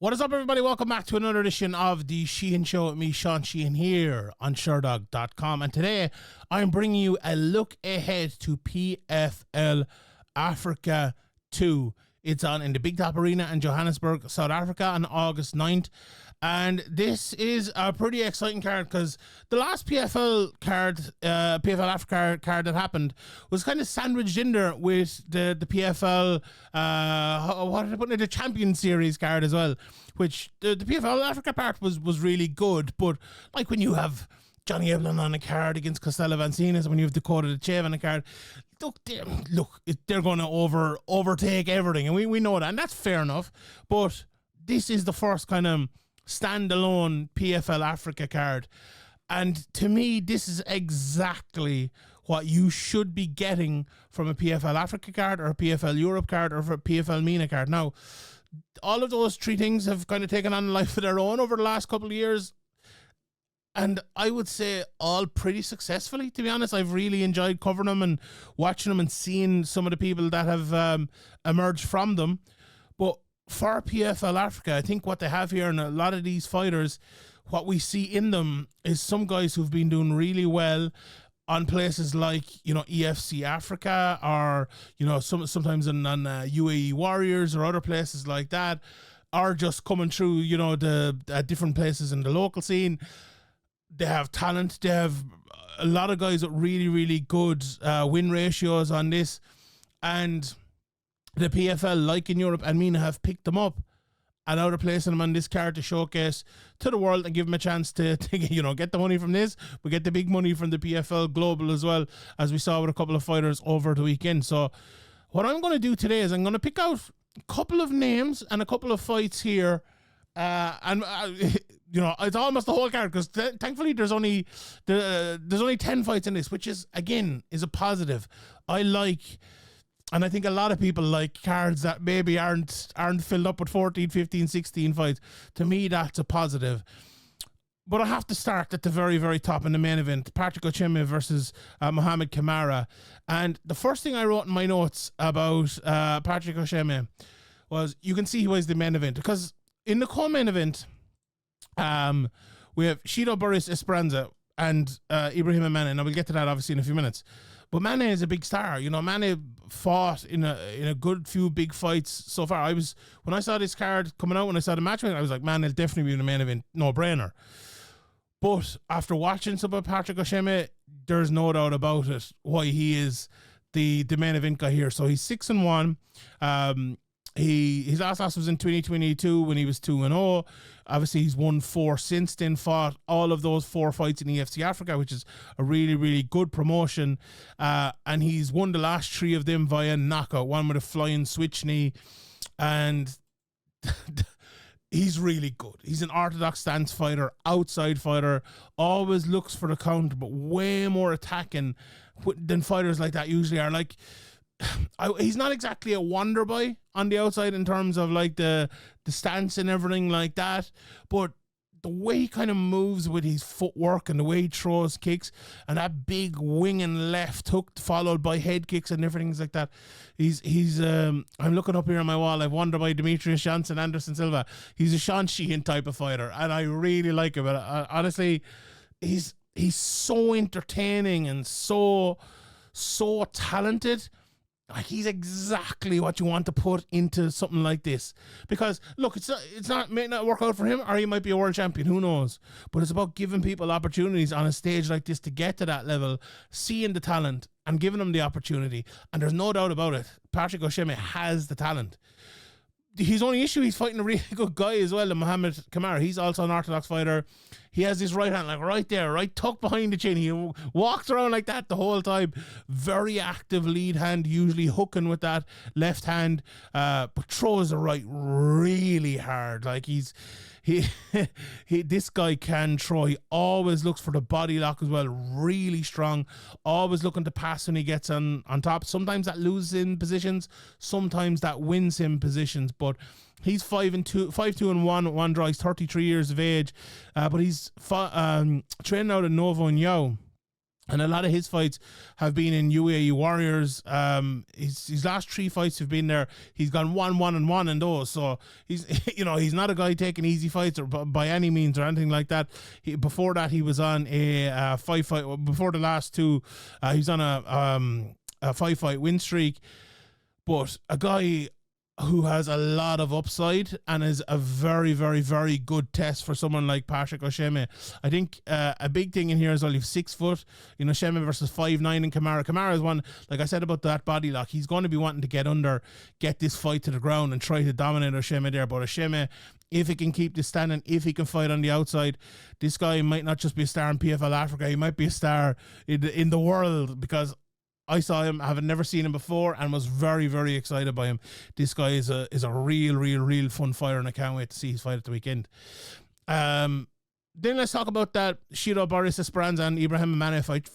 What is up, everybody? Welcome back to another edition of the Sheehan Show with me, Sean Sheehan, here on Sherdog.com. And today, I'm bringing you a look ahead to PFL Africa 2. It's on in the Big Top Arena in Johannesburg, South Africa on August 9th. And this is a pretty exciting card because the last PFL card, PFL Africa card that happened was kind of sandwiched in there with the PFL, what did I put in the Champion Series card as well, which the PFL Africa part was really good. But like when you have Johnny Yabna on a card against Costello Vancinas, when you have Dakota Ocheme on a card, they're going to overtake everything, and we know that, and that's fair enough. But this is the first kind of standalone PFL Africa card, and to me, this is exactly what you should be getting from a PFL Africa card or a PFL Europe card or a PFL MENA card. Now, all of those three things have kind of taken on a life of their own over the last couple of years. And I would say all pretty successfully, to be honest. I've really enjoyed covering them and watching them and seeing some of the people that have emerged from them. But for PFL Africa, I think what they have here, and a lot of these fighters, what we see in them is some guys who've been doing really well on places like, EFC Africa, or, sometimes on UAE Warriors or other places like that, or just coming through, the different places in the local scene. They have talent. They have a lot of guys with really, really good win ratios on this. And the PFL, like in Europe and MENA, have picked them up and now they're placing them on this card to showcase to the world and give them a chance to get the money from this. We get the big money from the PFL Global as well, as we saw with a couple of fighters over the weekend. So what I'm going to do today is I'm going to pick out a couple of names and a couple of fights here. It's almost the whole card because thankfully there's only 10 fights in this, which is a positive. I like, and I think a lot of people like cards that maybe aren't filled up with 14, 15, 16 fights. To me, that's a positive. But I have to start at the very, very top in the main event, Patrick Ocheme versus Mohamed Camara. And the first thing I wrote in my notes about Patrick Ocheme was, you can see he was the main event, because in the co-main event, we have Shido, Boris, Esperanca, and Ibrahima Mane. And I will get to that obviously in a few minutes. But Mane is a big star. Mane fought in a good few big fights so far. When I saw this card coming out, when I saw the match, I was like, man, he'll definitely be in the main event, no brainer. But after watching some of Patrick Ocheme, there's no doubt about it why he is the main event guy here. So he's 6-1. His last loss was in 2022 when he was 2-0. Obviously, he's won 4 since then, fought all of those 4 fights in EFC Africa, which is a really, really good promotion. And he's won the last 3 of them via knockout, one with a flying switch knee. And he's really good. He's an orthodox stance fighter, outside fighter, always looks for the counter, but way more attacking than fighters like that usually are. Like, he's not exactly a wonder boy on the outside in terms of like the stance and everything like that, but the way he kind of moves with his footwork and the way he throws kicks and that big winging left hook followed by head kicks and different things like that. He's I'm looking up here on my wall. I've Wonder Boy, Demetrius Johnson, Anderson Silva. He's a Sean Sheehan type of fighter, and I really like him. But honestly, he's so entertaining and so talented. Like, he's exactly what you want to put into something like this. Because look, may not work out for him, or he might be a world champion, who knows. But it's about giving people opportunities on a stage like this to get to that level, seeing the talent and giving them the opportunity. And there's no doubt about it, Patrick Ocheme has the talent. His only issue, he's fighting a really good guy as well, Mohamed Camara. He's also an orthodox fighter. He has his right hand like right there, right tucked behind the chin. He walks around like that the whole time. Very active lead hand, usually hooking with that left hand, but throws the right really hard. Like this guy can throw. He always looks for the body lock as well. Really strong. Always looking to pass when he gets on top. Sometimes that loses him positions. Sometimes that wins him positions. But he's 5-2-1 with 1 draw. He's 33 years of age. But he's training out at Novo and Yao. And a lot of his fights have been in UAE Warriors. His last 3 fights have been there. He's gone 1-1-1 in those. So he's he's not a guy taking easy fights or by any means or anything like that. Before that, he was on a 5-fight. Before the last 2, he was on a 5-fight win streak. But a guy who has a lot of upside and is a very, very, very good test for someone like Patrick Ocheme. I think a big thing in here is only 6 foot. Ocheme versus 5'9" in Camara. Camara is one, like I said about that body lock, he's going to be wanting to get under, get this fight to the ground and try to dominate Ocheme there. But Ocheme, if he can keep this standing, if he can fight on the outside, this guy might not just be a star in PFL Africa, he might be a star in the world, because I saw him, having never seen him before, and was very, very excited by him. This guy is a real fun fighter, and I can't wait to see his fight at the weekend. Then let's talk about that Shido, Boris, Esperanca, and Ibrahima Mane fight.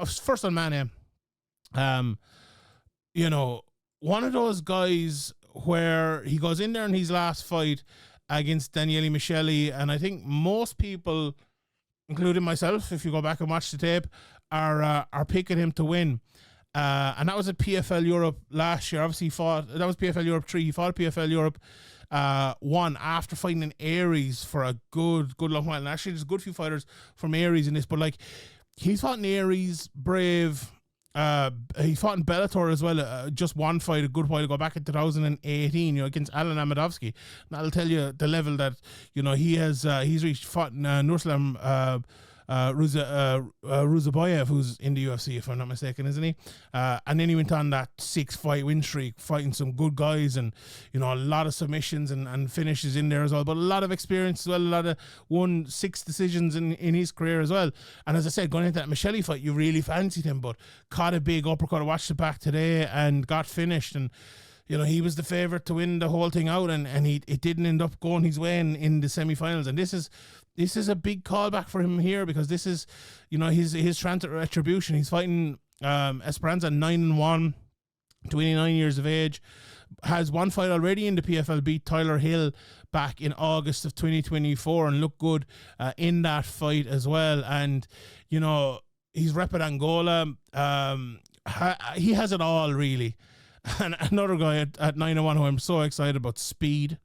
First on Mane, one of those guys where he goes in there in his last fight against Daniele Micheli, and I think most people, including myself, if you go back and watch the tape, are picking him to win. And that was at PFL Europe last year. Obviously, that was PFL Europe 3. He fought PFL Europe 1 after fighting in Aries for a good long while. And actually, there's a good few fighters from Aries in this, but like, he's fought in Aries, Brave. He fought in Bellator as well. Just one fight a good while ago, back in 2018, against Alan Amadovsky. And that'll tell you the level that he has. He's reached. Fought in Nursultan Ruzaboyev, who's in the UFC, if I'm not mistaken, isn't he? And then he went on that 6-fight win streak, fighting some good guys, and a lot of submissions and finishes in there as well. But a lot of experience as well. A lot of won 6 decisions in his career as well. And as I said, going into that Micheli fight, you really fancied him, but caught a big uppercut. I watched it back today and got finished, and he was the favourite to win the whole thing out, and it didn't end up going his way in the semi-finals. And this is a big callback for him here, because this is, his chance at retribution. He's fighting Esperanca 9-1, 29 years of age, has one fight already in the PFL, beat Tyler Hill back in August of 2024 and looked good in that fight as well. And, he's repping Angola. He has it all, really. And another guy at 9-1 who I'm so excited about: speed,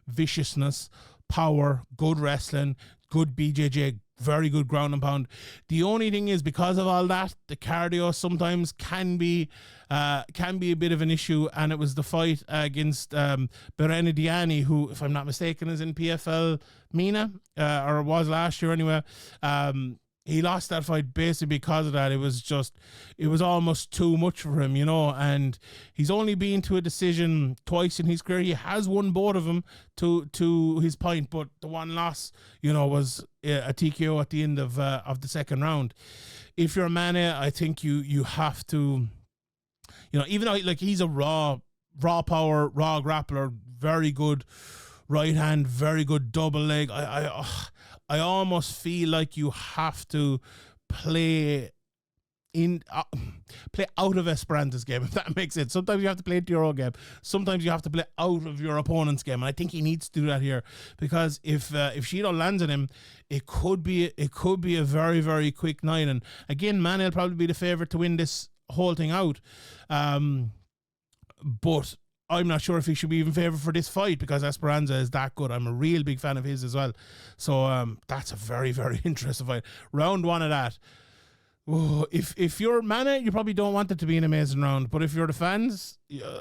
viciousness, power, good wrestling, good BJJ, very good ground and pound. The only thing is, because of all that, the cardio sometimes can be a bit of an issue. And it was the fight against Berenediani, who, if I'm not mistaken, is in PFL MENA, or was last year anyway. He lost that fight basically because of that. It was almost too much for him, and he's only been to a decision twice in his career. He has won both of them to his point, but the one loss, was a TKO at the end of the second round. If you're a Mane, I think you have to, even though he's a raw power, raw grappler, very good right hand, very good double leg. I almost feel like you have to play out of Esperanca's game, if that makes sense. Sometimes you have to play into your own game. Sometimes you have to play out of your opponent's game, and I think he needs to do that here, because if Shido lands on him, it could be a very, very quick night. And again, Mane will probably be the favourite to win this whole thing out, but I'm not sure if he should be even favoured for this fight, because Esperanca is that good. I'm a real big fan of his as well. So that's a very, very interesting fight. Round 1 of that. Oh, if you're Mane, you probably don't want it to be an amazing round. But if you're the fans,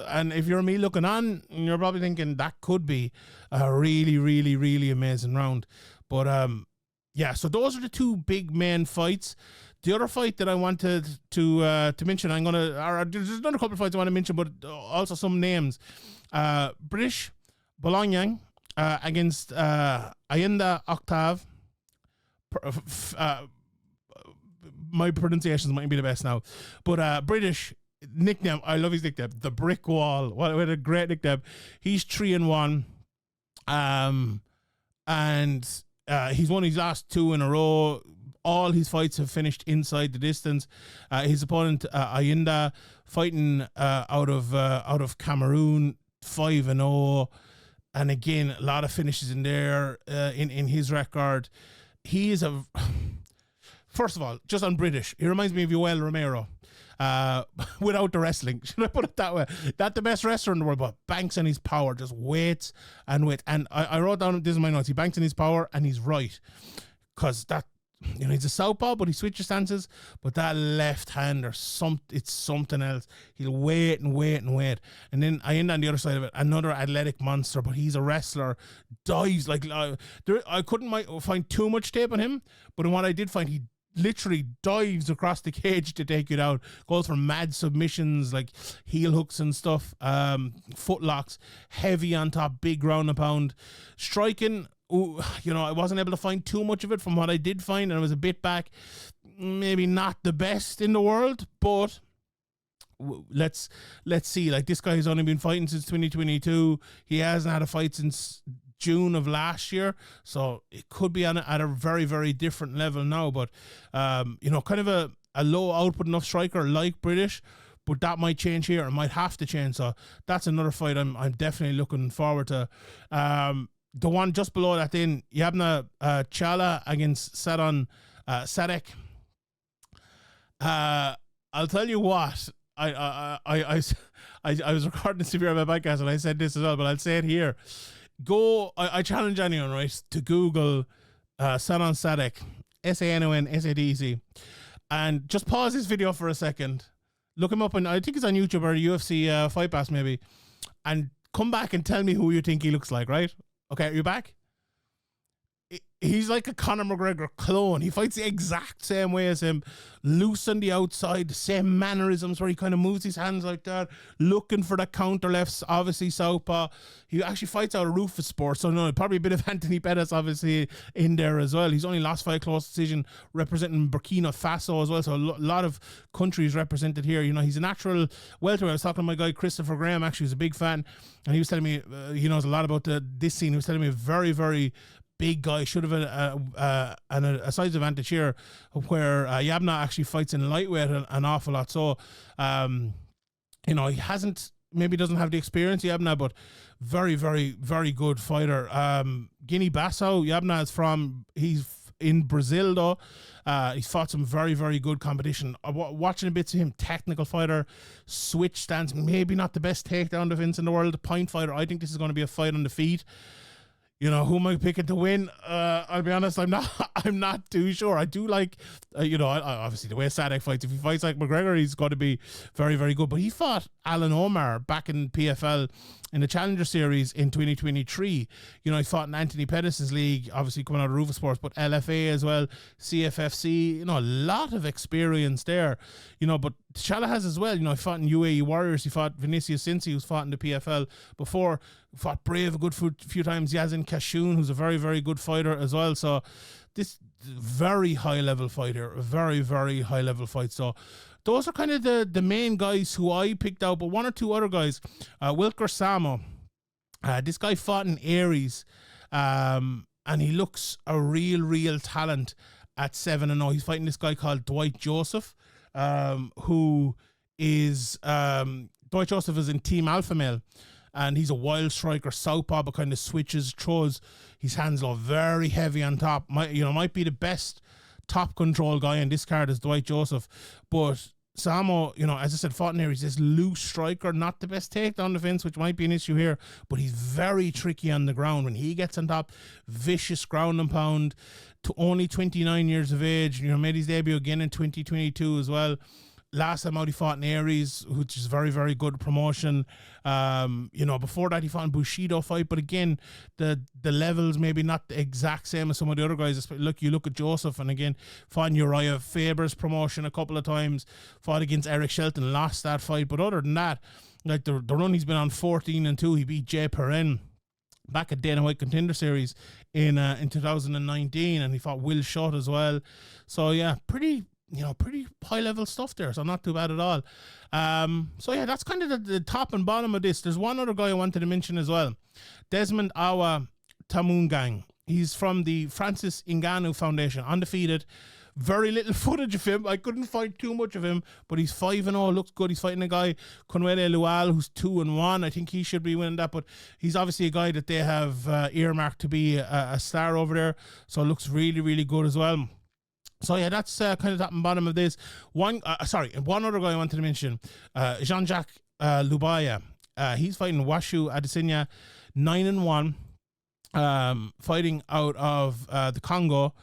and if you're me looking on, you're probably thinking that could be a really, really, really amazing round. But yeah, so those are the 2 big main fights. The other fight that I wanted to mention, there's another couple of fights I want to mention, but also some names. British Boloyoang against Ayinda, Octave. My pronunciations might be the best now, but British nickname, I love his nickname, the Brick Wall. What a great nickname. He's 3-1, and he's won his last 2 in a row. All his fights have finished inside the distance. His opponent, Ayinda, fighting out of Cameroon, 5-0, and again, a lot of finishes in there in his record. He is first of all, just on British, he reminds me of Yoel Romero. Without the wrestling, should I put it that way? Not the best wrestler in the world, but banks on his power, just waits and waits. And I wrote down, this is my notes, he banks on his power, and he's right. Because that, he's a southpaw, but he switches stances. But that left hand, it's something else. He'll wait and wait and wait. And then Ayinda on the other side of it, another athletic monster, but he's a wrestler, dives like, I couldn't find too much tape on him, but in what I did find, he literally dives across the cage to take you out, goes for mad submissions like heel hooks and stuff, footlocks, heavy on top, big ground and pound. Striking, I wasn't able to find too much of it from what I did find, and I was a bit back. Maybe not the best in the world, but let's see. Like, this guy has only been fighting since 2022. He hasn't had a fight since June of last year, so it could be at a very, very different level now, but kind of a low output enough striker like British, but that might change here. It might have to change, so that's another fight I'm definitely looking forward to. The one just below that, then Yabna Chala against Sanon Sadeck. I'll tell you what, I was recording this here on my podcast, and I said this as well, but I'll say it here. I challenge anyone, right, to Google Sanon Sadeck, Sanon Sadec, and just pause this video for a second. Look him up, and I think it's on YouTube or UFC Fight Pass maybe, and come back and tell me who you think he looks like, right? Okay, are you back? He's like a Conor McGregor clone. He fights the exact same way as him, loose on the outside, the same mannerisms where he kind of moves his hands like that, looking for the counter lefts, obviously southpaw. He actually fights out of Rufus Sports, so no, probably a bit of Anthony Pettis obviously in there as well. He's only lost 5 close decision, representing Burkina Faso as well, so a lot of countries represented here. He's a natural welterweight. I was talking to my guy Christopher Graham, actually, who's a big fan, and he was telling me he knows a lot about this scene. He was telling me a very, very big guy, should have a size advantage here, where Yabna actually fights in lightweight an awful lot. So, he maybe doesn't have the experience, Yabna, but very, very, very good fighter. Guinea-Bissau, Yabna is he's in Brazil though. He's fought some very, very good competition. Watching a bit of him, technical fighter, switch stance, maybe not the best takedown defense in the world, point fighter. I think this is going to be a fight on the feet. Who am I picking to win? I'll be honest, I'm not too sure. I do like, obviously the way Sadeck fights. If he fights like McGregor, he's got to be very, very good. But he fought Alan Omar back in PFL in the Challenger Series in 2023. He fought in Anthony Pettis' league, obviously coming out of Rufus Sports, but LFA as well, CFFC, a lot of experience there. But Chala has as well. He fought in UAE Warriors. He fought Vinicius Cincy, who's fought in the PFL before. Fought Brave a good few times. Yazin Kashoun, who's a very, very good fighter as well. So this very high level fighter, a very, very high level fight. So those are kind of the main guys who I picked out, but one or two other guys. Wilker Samo, this guy fought in Aries, and he looks a real talent at 7-0. He's fighting this guy called Dwight Joseph, who is Dwight Joseph is in Team Alpha Male. And he's a wild striker, southpaw, but kind of switches, throws his hands off, very heavy on top. Might be the best top control guy in this card is Dwight Joseph. But Samo, as I said, fought in there. He's this loose striker, not the best takedown defense, which might be an issue here, but he's very tricky on the ground. When he gets on top, vicious ground and pound, to only 29 years of age. Made his debut again in 2022 as well. Last time out, he fought in Aries, which is very, very good promotion. Before that, he fought in Bushido fight, but again, the levels maybe not the exact same as some of the other guys. You look at Joseph, and again, fought in Uriah Faber's promotion a couple of times, fought against Eric Shelton, lost that fight. But other than that, like the run he's been on 14-2, he beat Jay Perrin back at Dana White Contender Series in 2019, and he fought Will Shutt as well. So yeah, pretty high level stuff there, so not too bad at all. So yeah, that's kind of the top and bottom of this. There's one other guy I wanted to mention as well, Desmond Awa Tamungang. He's from the Francis Ngannou Foundation, undefeated. Very little footage of him. I couldn't find too much of him, but he's 5-0, looks good. He's fighting a guy, Conwele Lual, who's 2-1. I think he should be winning that, but he's obviously a guy that they have earmarked to be a star over there, so it looks really, really good as well. So yeah, that's kind of top and bottom of this. One other guy I wanted to mention, Jean-Jacques Lubaya. He's fighting Washu Adesanya, 9-1, fighting out of the Congo.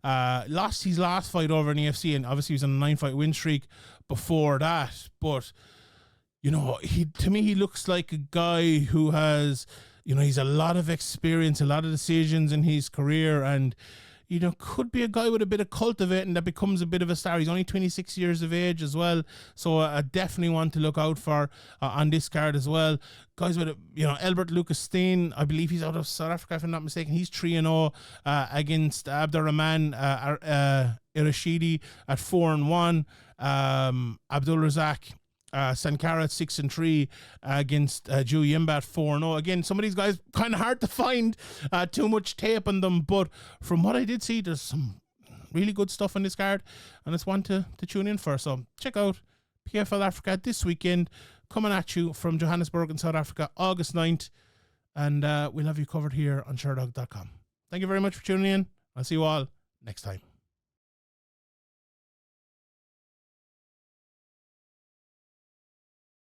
Lost his last fight over in EFC, and obviously he was on a 9-fight win streak before that. But you know, to me he looks like a guy who has, you know, he's a lot of experience, a lot of decisions in his career, and you know, could be a guy with a bit of cultivating that becomes a bit of a star. He's only 26 years of age as well, so I definitely want to look out for on this card as well. Guys with, Albert Lucas Steen, I believe he's out of South Africa if I'm not mistaken. He's 3-0 against Abdurrahman Irashidi at 4-1. Abdul Razak Sankara at 6-3 against Ju Yimba at 4-0. Again, some of these guys kind of hard to find too much tape on them, but from what I did see, there's some really good stuff on this card, and it's one to tune in for. So check out PFL Africa this weekend, coming at you from Johannesburg in South Africa, August 9th, and we'll have you covered here on Sherdog.com. Thank you very much for tuning in. I'll see you all next time.